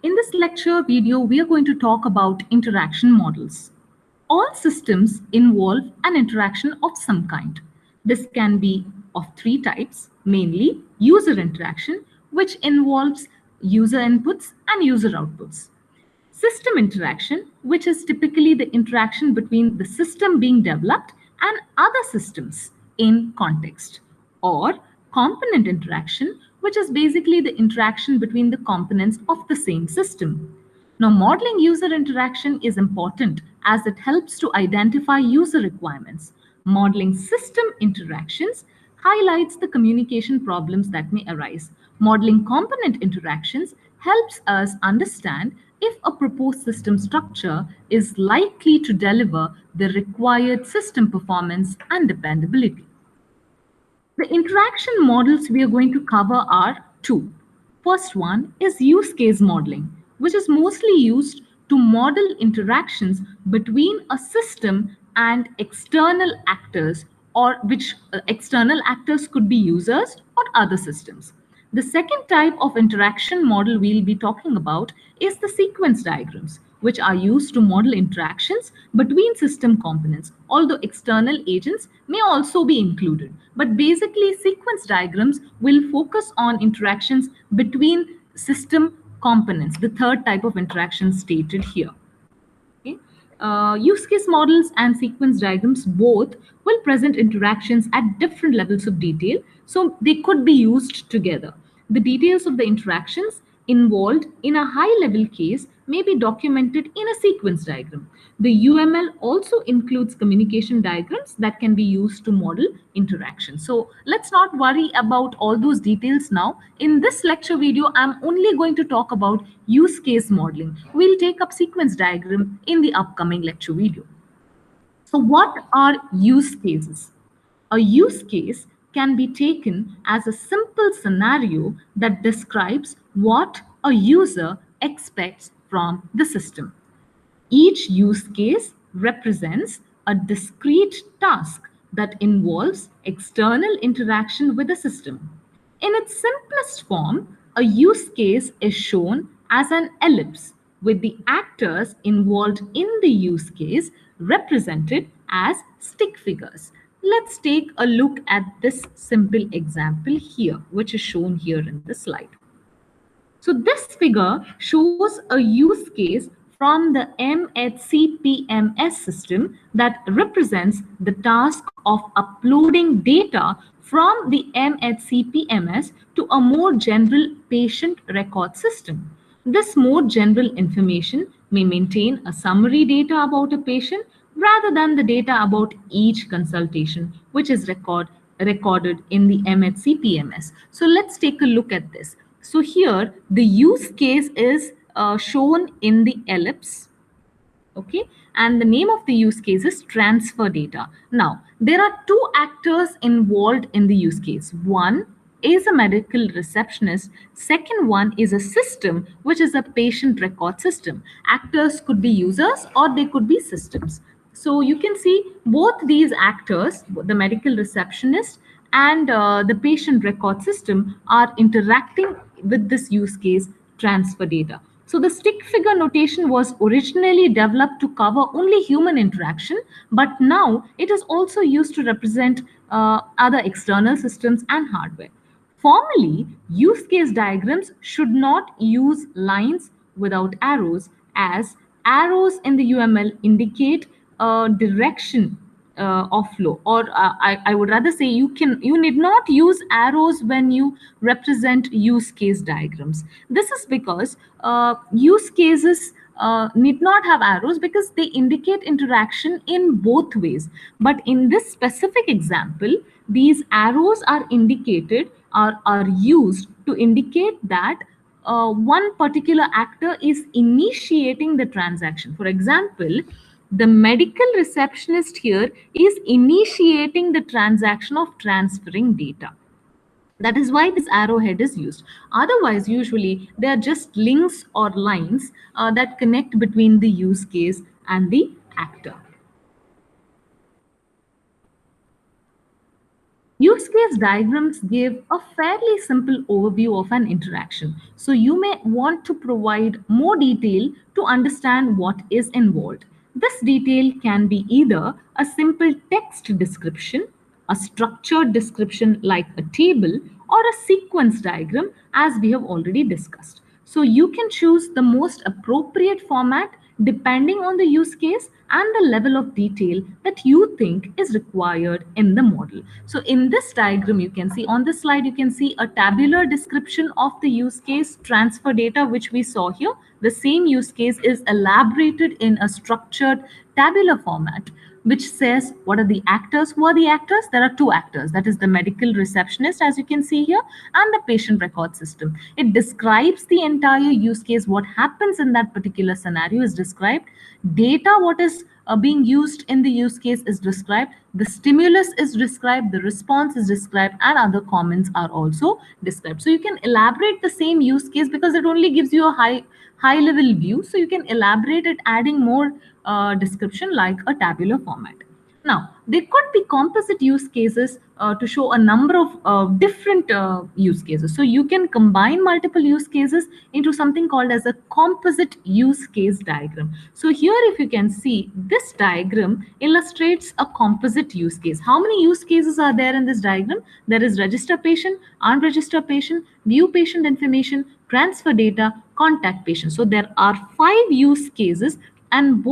In this lecture video, we are going to talk about interaction models. All systems involve an interaction of some kind. This can be of three types, mainly user interaction, which involves user inputs and user outputs. System interaction, which is typically the interaction between the system being developed and other systems in context. Or component interaction, which is basically the interaction between the components of the same system. Now, modeling user interaction is important as it helps to identify user requirements. Modeling system interactions highlights the communication problems that may arise. Modeling component interactions helps us understand if a proposed system structure is likely to deliver the required system performance and dependability. The interaction models we are going to cover are two. First one is use case modeling, which is mostly used to model interactions between a system and external actors, or which external actors could be users or other systems. The second type of interaction model we'll be talking about is the sequence diagrams, which are used to model interactions between system components, although external agents may also be included. But basically, sequence diagrams will focus on interactions between system components, the third type of interaction stated here. Okay. Use case models and sequence diagrams both will present interactions at different levels of detail, so they could be used together. The details of the interactions involved in a high level case may be documented in a sequence diagram. The UML also includes communication diagrams that can be used to model interaction. So let's not worry about all those details now. In this lecture video, I'm only going to talk about use case modeling. We'll take up sequence diagram in the upcoming lecture video. So what are use cases? A use case can be taken as a simple scenario that describes what a user expects from the system. Each use case represents a discrete task that involves external interaction with the system. In its simplest form, a use case is shown as an ellipse with the actors involved in the use case represented as stick figures. Let's take a look at this simple example here, which is shown here in the slide. So this figure shows a use case from the MHCPMS system that represents the task of uploading data from the MHCPMS to a more general patient record system. This more general information may maintain a summary data about a patient rather than the data about each consultation, which is recorded in the MHCPMS. So let's take a look at this. So here the use case is shown in the ellipse. Okay, and the name of the use case is transfer data. Now, there are two actors involved in the use case. One is a medical receptionist. Second one is a system, which is a patient record system. Actors could be users or they could be systems. So you can see both these actors, the medical receptionist and the patient record system, are interacting with this use case transfer data. So the stick figure notation was originally developed to cover only human interaction, but now it is also used to represent other external systems and hardware. Formally, use case diagrams should not use lines without arrows, as arrows in the UML indicate a direction of flow, or I would rather say you need not use arrows when you represent use case diagrams. This is because use cases need not have arrows because they indicate interaction in both ways. But in this specific example, these arrows are indicated are used to indicate that one particular actor is initiating the transaction. For example, the medical receptionist here is initiating the transaction of transferring data. That is why this arrowhead is used. Otherwise, usually they are just links or lines that connect between the use case and the actor. Use case diagrams give a fairly simple overview of an interaction. So you may want to provide more detail to understand what is involved. This detail can be either a simple text description, a structured description like a table, or a sequence diagram as we have already discussed. So you can choose the most appropriate format depending on the use case and the level of detail that you think is required in the model. So in this diagram, you can see on this slide, you can see a tabular description of the use case transfer data, which we saw here. The same use case is elaborated in a structured tabular format, which says what are the actors. Who are the actors? There are two actors, that is the medical receptionist, as you can see here, and the patient record system. It describes the entire use case. What happens in that particular scenario is described. Data, what is being used in the use case is described. The stimulus is described, the response is described, and other comments are also described. So you can elaborate the same use case because it only gives you a high level view. So you can elaborate it, adding more description like a tabular format. Now, there could be composite use cases to show a number of different use cases. So you can combine multiple use cases into something called as a composite use case diagram. So here, if you can see, this diagram illustrates a composite use case. How many use cases are there in this diagram? There is register patient, unregister patient, view patient information, transfer data, contact patient. So there are 5 use cases, and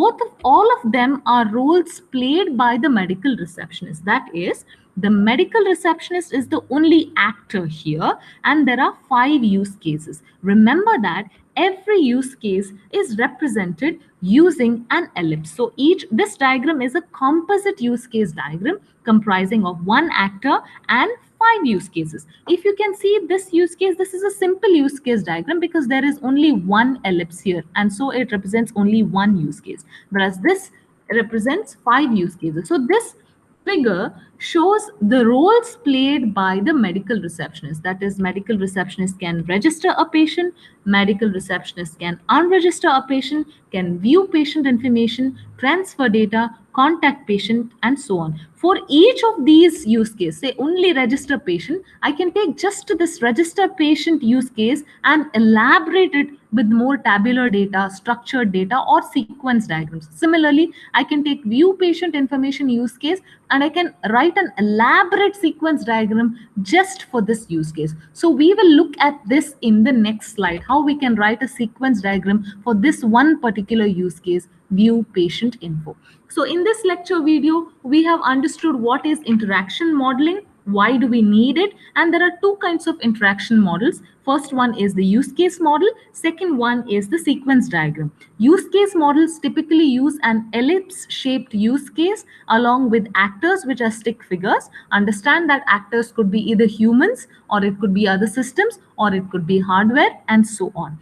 all of them are roles played by the medical receptionist. That is, the medical receptionist is the only actor here, and there are 5 use cases. Remember that every use case is represented using an ellipse. So this diagram is a composite use case diagram comprising of one actor and 5 use cases. If you can see this use case, this is a simple use case diagram because there is only one ellipse here, and so it represents only one use case, whereas this represents 5 use cases. So this figure shows the roles played by the medical receptionist. That is, medical receptionist can register a patient, medical receptionist can unregister a patient, can view patient information, transfer data, contact patient, and so on. For each of these use cases, say only register patient, I can take just this register patient use case and elaborate it with more tabular data, structured data, or sequence diagrams. Similarly, I can take view patient information use case and I can write an elaborate sequence diagram just for this use case. So we will look at this in the next slide, how we can write a sequence diagram for this one particular use case, view patient info. So in this lecture video, we have understood what is interaction modeling, why do we need it, and there are two kinds of interaction models. First one is the use case model, second one is the sequence diagram. Use case models typically use an ellipse shaped use case along with actors, which are stick figures. Understand that actors could be either humans, or it could be other systems, or it could be hardware, and so on.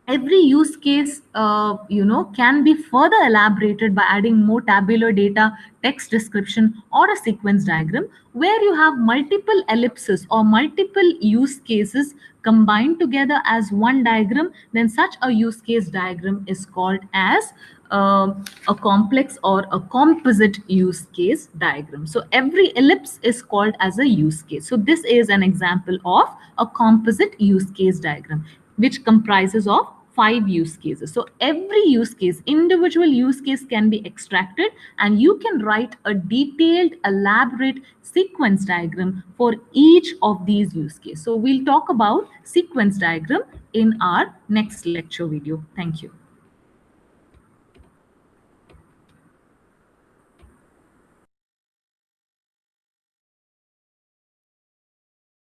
Every use case can be further elaborated by adding more tabular data, text description, or a sequence diagram where you have multiple ellipses or multiple use cases combined together as one diagram. Then such a use case diagram is called as a complex or a composite use case diagram. So every ellipse is called as a use case. So this is an example of a composite use case diagram, which comprises of 5 use cases. So every use case, individual use case, can be extracted and you can write a detailed, elaborate sequence diagram for each of these use cases. So we'll talk about sequence diagram in our next lecture video. Thank you.